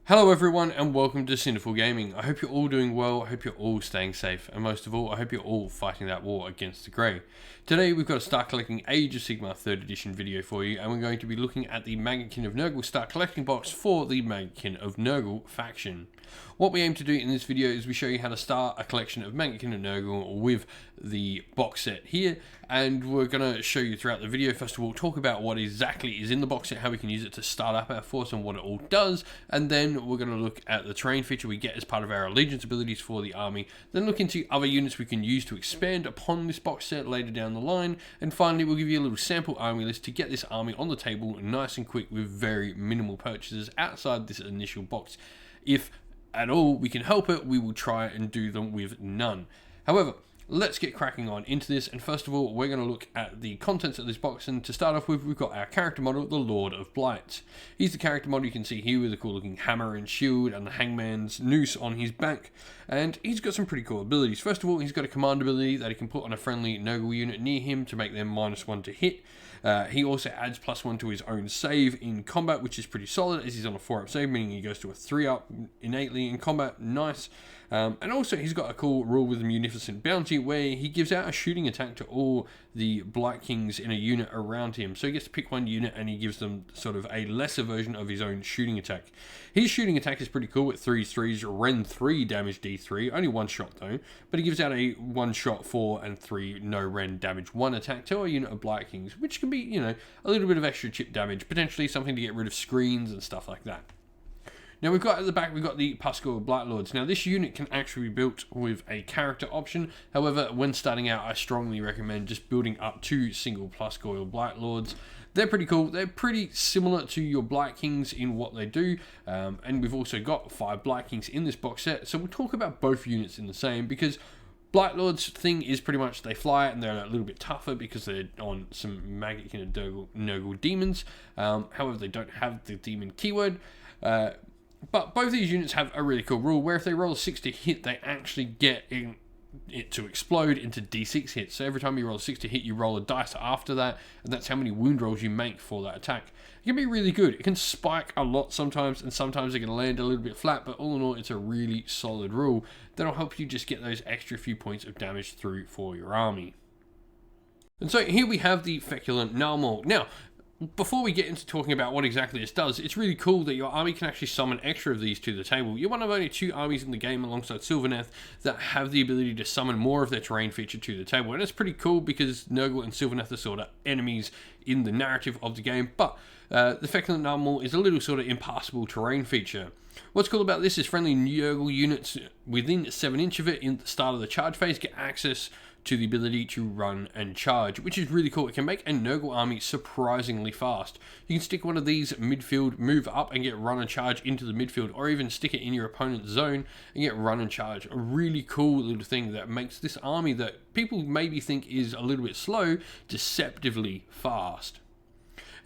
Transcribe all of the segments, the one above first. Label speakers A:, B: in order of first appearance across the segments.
A: Hello everyone and welcome to Sinful Gaming. I hope you're all doing well, I hope you're all staying safe, and most of all, I hope you're all fighting that war against the Grey. Today we've got a Start Collecting Age of Sigmar 3rd Edition video for you, and we're going to be looking at the Maggotkin of Nurgle Start Collecting box for the Maggotkin of Nurgle faction. What we aim to do in this video is we show you how to start a collection of Maggotkin of Nurgle with the box set here, and we're going to show you throughout the video. First of all, talk about what exactly is in the box set, how we can use it to start up our force and what it all does, and then we're going to look at the terrain feature we get as part of our allegiance abilities for the army, then look into other units we can use to expand upon this box set later down the line, and finally we'll give you a little sample army list to get this army on the table nice and quick with very minimal purchases outside this initial box. If at all we can help it, we will try and do them with none. However, let's get cracking on into this, and first of all we're going to look at the contents of this box, and to start off with we've got our character model, the Lord of Blight. He's the character model you can see here with a cool looking hammer and shield and the hangman's noose on his back, and he's got some pretty cool abilities. First of all, he's got a command ability that he can put on a friendly Nurgle unit near him to make them -1 to hit. He also adds +1 to his own save in combat, which is pretty solid as he's on a 4-up save, meaning he goes to a 3-up innately in combat. Nice. And also he's got a cool rule with the Munificent Bounty where he gives out a shooting attack to all the Blight Kings in a unit around him. So he gets to pick one unit and he gives them sort of a lesser version of his own shooting attack. His shooting attack is pretty cool with 3/3s, Ren 3 damage D3, only one shot though, but he gives out a 1-shot 4 and 3 no Ren damage 1 attack to a unit of Blight Kings, which can be, you know, a little bit of extra chip damage, potentially something to get rid of screens and stuff like that. Now we've got at the back, we've got the Pascal Blight Lords. Now this unit can actually be built with a character option. However, when starting out, I strongly recommend just building up 2 single Pascal Blight Lords. They're pretty cool. They're pretty similar to your Blight Kings in what they do. And we've also got 5 Blight Kings in this box set. So we'll talk about both units in the same, because Blight Lords thing is pretty much they fly and they're a little bit tougher because they're on some Maggotkin of Nurgle demons. However, they don't have the demon keyword. But both these units have a really cool rule where if they roll a 6 to hit, they actually get it to explode into D6 hits. So every time you roll a 6 to hit, you roll a dice after that, and that's how many wound rolls you make for that attack. It can be really good. It can spike a lot sometimes, and sometimes it can land a little bit flat, but all in all, it's a really solid rule that'll help you just get those extra few points of damage through for your army. And so here we have the Feculent Nurgle. Now, before we get into talking about what exactly this does, it's really cool that your army can actually summon extra of these to the table. You're one of only 2 armies in the game alongside Sylvaneth that have the ability to summon more of their terrain feature to the table. And it's pretty cool because Nurgle and Sylvaneth are sort of enemies in the narrative of the game, but the Feculent Nurgle is a little sort of impassable terrain feature. What's cool about this is friendly Nurgle units within 7 inch of it in the start of the charge phase get access to the ability to run and charge, which is really cool. It can make a Nurgle army surprisingly fast. You can stick one of these midfield, move up and get run and charge into the midfield, or even stick it in your opponent's zone and get run and charge. A really cool little thing that makes this army that people maybe think is a little bit slow, deceptively fast.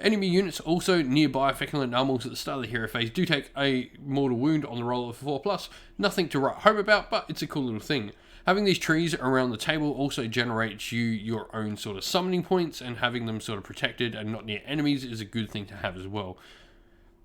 A: Enemy units also nearby Feculent Nurgles at the start of the hero phase do take a mortal wound on the roll of 4+. Nothing to write home about, but it's a cool little thing. Having these trees around the table also generates you your own sort of summoning points, and having them sort of protected and not near enemies is a good thing to have as well.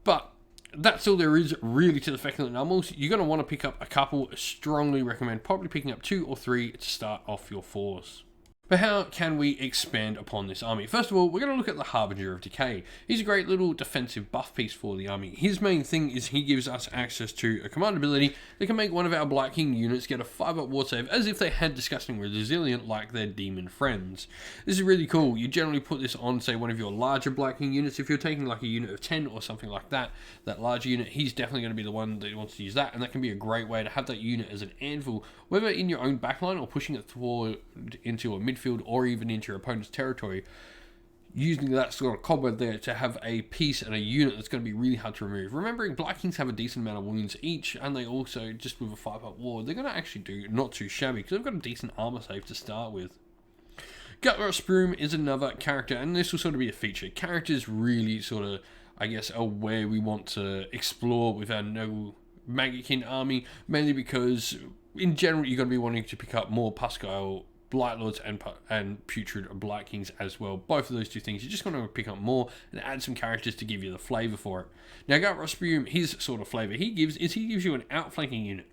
A: But that's all there is really to the Feculent Nurgles. You're going to want to pick up a couple. I strongly recommend probably picking up 2 or 3 to start off your force. But how can we expand upon this army? First of all, we're going to look at the Harbinger of Decay. He's a great little defensive buff piece for the army. His main thing is he gives us access to a command ability that can make one of our Blight King units get a 5-up war save as if they had Disgusting Resilient like their demon friends. This is really cool. You generally put this on, say, one of your larger Blight King units. If you're taking like a unit of 10 or something like that, that larger unit, he's definitely going to be the one that wants to use that, and that can be a great way to have that unit as an anvil, whether in your own backline or pushing it forward into a midfield or even into your opponent's territory. Using that sort of cobweb there to have a piece and a unit that's going to be really hard to remove. Remembering Blight Kings have a decent amount of wounds each, and they also, just with a 5-up ward, they're going to actually do not too shabby because they've got a decent armor save to start with. Gutrot Spruam is another character, and this will sort of be a feature. Characters really sort of, I guess, are where we want to explore with our Nurgle Maggotkin army, mainly because in general you're going to be wanting to pick up more Pascal Blight Lords and Putrid Blight Kings as well. Both of those two things, you're just going to pick up more and add some characters to give you the flavour for it. Now, Gut Broom, his sort of flavour he gives you an outflanking unit.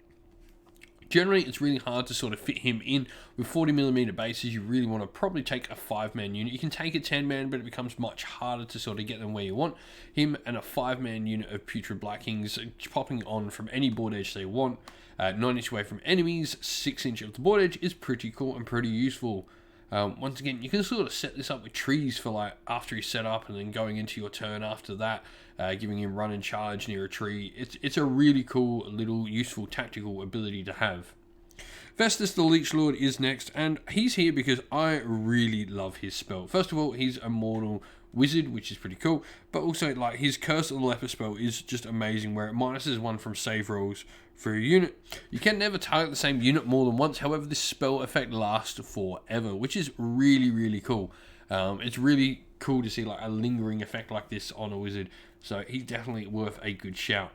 A: Generally, it's really hard to sort of fit him in with 40mm bases. You really want to probably take a 5-man unit. You can take a 10-man, but it becomes much harder to sort of get them where you want. Him and a 5-man unit of Putrid Blight Kings popping on from any board edge they want. 9 inch away from enemies, 6 inch of the board edge is pretty cool and pretty useful. Once again, you can sort of set this up with trees for like after he's set up and then going into your turn after that, giving him run and charge near a tree. It's a really cool little useful tactical ability to have. Festus the Leech Lord is next, and he's here because I really love his spell. First of all, he's a mortal wizard, which is pretty cool, but also like his Curse of the Leper spell is just amazing, where it minuses 1 from save rolls for a unit. You can never target the same unit more than once. However, this spell effect lasts forever, which is really cool. It's really cool to see like a lingering effect like this on a wizard, so he's definitely worth a good shout.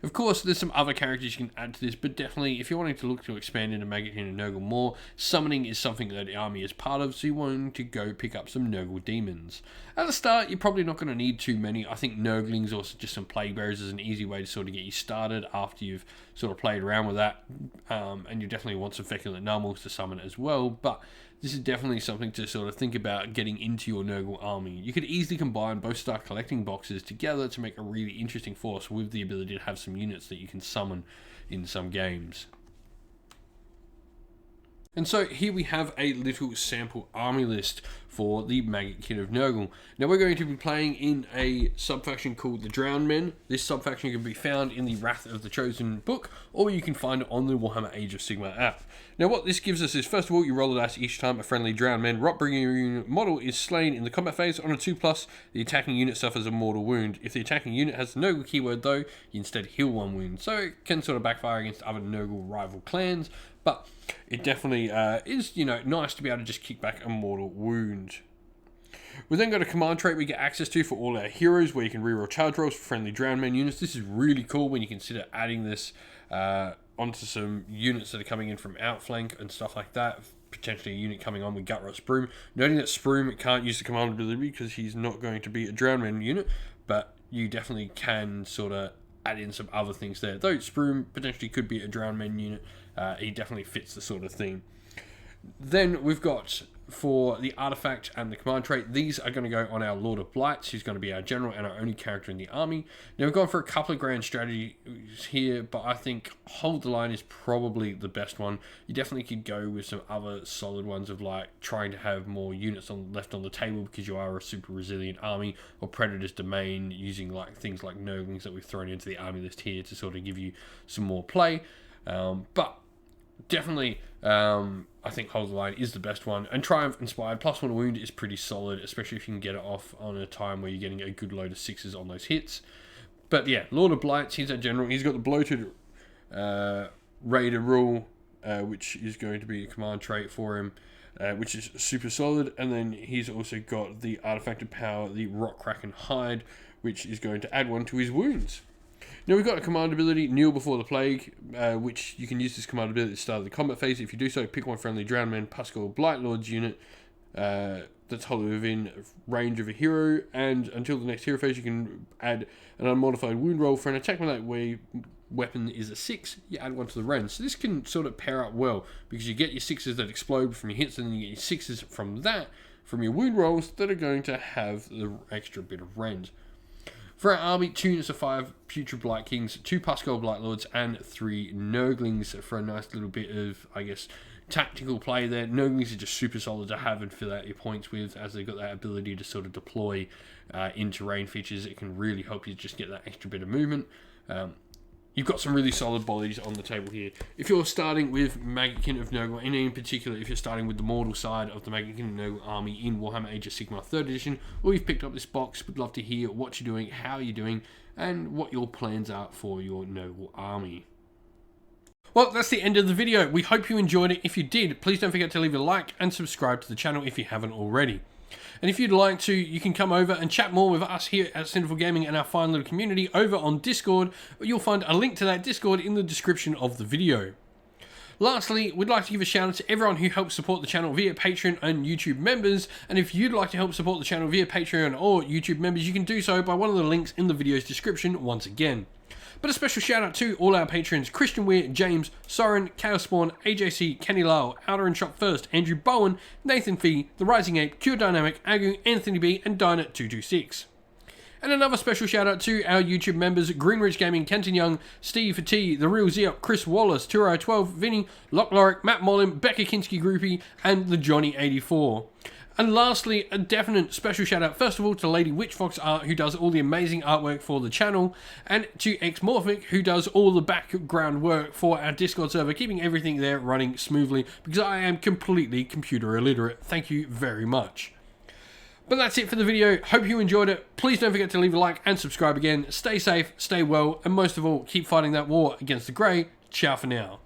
A: Of course, there's some other characters you can add to this, but definitely if you're wanting to look to expand into Maggotkin of Nurgle more, summoning is something that the army is part of, so you're wanting to go pick up some Nurgle demons. At the start, you're probably not going to need too many. I think Nurglings or just some Plague Bearers is an easy way to sort of get you started after you've sort of played around with that, and you definitely want some Feculent Nummels to summon as well, but this is definitely something to sort of think about getting into your Nurgle army. You could easily combine both Start Collecting boxes together to make a really interesting force with the ability to have some units that you can summon in some games. And so here we have a little sample army list for the Maggotkin of Nurgle. Now we're going to be playing in a subfaction called the Drowned Men. This subfaction can be found in the Wrath of the Chosen book, or you can find it on the Warhammer Age of Sigmar app. Now what this gives us is, first of all, you roll a dice each time a friendly Drowned Men Rotbringer unit model is slain in the combat phase. On a 2+, the attacking unit suffers a mortal wound. If the attacking unit has the Nurgle keyword though, you instead heal 1 wound. So it can sort of backfire against other Nurgle rival clans, but it definitely is, you know, nice to be able to just kick back a mortal wound. We then got a command trait we get access to for all our heroes, where you can reroll charge rolls for friendly Drowned Men units. This is really cool when you consider adding this onto some units that are coming in from outflank and stuff like that. Potentially a unit coming on with Gut Broom. Noting that Sproom can't use the command ability because he's not going to be a Drowned Men unit, but you definitely can sort of add in some other things there. Though Sproom potentially could be a Drowned Men unit, he definitely fits the sort of theme. Then we've got, for the artifact and the command trait, these are going to go on our Lord of Blights, who's going to be our general and our only character in the army. Now we've gone for a couple of grand strategies here, but I think Hold the Line is probably the best one. You definitely could go with some other solid ones of like trying to have more units left on the table because you are a super resilient army, or Predator's Domain, using like things like Nurglings that we've thrown into the army list here to sort of give you some more play. But definitely, I think Hold the Line is the best one, and Triumph Inspired +1 wound is pretty solid, especially if you can get it off on a time where you're getting a good load of 6s on those hits. But yeah, Lord of Blights, he's our general. He's got the Bloated Raider rule, which is going to be a command trait for him, which is super solid. And then he's also got the Artifacted Power, the Rock Kraken Hide, which is going to add 1 to his wounds. Now we've got a command ability, Kneel Before the Plague, which you can use this command ability at the start of the combat phase. If you do so, pick 1 friendly Drowned Men Pascal Blight Lords unit that's wholly within range of a hero, and until the next hero phase you can add an unmodified wound roll for an attack melee where weapon is a 6, you add 1 to the range. So this can sort of pair up well, because you get your 6s that explode from your hits, and then you get your 6s from that, from your wound rolls, that are going to have the extra bit of range. For our army, 2 units of 5 Putrid Blight Kings, 2 Pascal Blight Lords, and 3 Nurglings for a nice little bit of, I guess, tactical play there. Nurglings are just super solid to have and fill out your points with, as they've got that ability to sort of deploy in terrain features. It can really help you just get that extra bit of movement. You've got some really solid bodies on the table here. If you're starting with Maggotkin of Nurgle, and in particular if you're starting with the mortal side of the Maggotkin of Nurgle army in Warhammer Age of Sigmar 3rd edition, or you've picked up this box, would love to hear what you're doing, how you're doing, and what your plans are for your Nurgle army. Well, that's the end of the video. We hope you enjoyed it. If you did, please don't forget to leave a like and subscribe to the channel if you haven't already. And if you'd like to, you can come over and chat more with us here at Sinful Gaming and our fine little community over on Discord. You'll find a link to that Discord in the description of the video. Lastly, we'd like to give a shout out to everyone who helps support the channel via Patreon and YouTube members, and if you'd like to help support the channel via Patreon or YouTube members, you can do so by one of the links in the video's description once again. But a special shout out to all our patrons: Christian Weir, James, Soren, Chaos Spawn, AJC, Kenny Lyle, Outer and Shop First, Andrew Bowen, Nathan Fee, The Rising Ape, Cure Dynamic, Agu, Anthony B, and Dynat226. And another special shout out to our YouTube members: Greenridge Gaming, Kenton Young, Steve T, The Real Zeop, Chris Wallace, Turo12, Vinny, Lock Lorick, Matt Mollin, Becca Kinski Groupie, and the Johnny84. And lastly, a definite special shout out first of all to Lady Witchfox Art, who does all the amazing artwork for the channel, and to Xmorphic, who does all the background work for our Discord server, keeping everything there running smoothly, because I am completely computer illiterate. Thank you very much. But that's it for the video. Hope you enjoyed it. Please don't forget to leave a like and subscribe again. Stay safe, stay well, and most of all, keep fighting that war against the Grey. Ciao for now.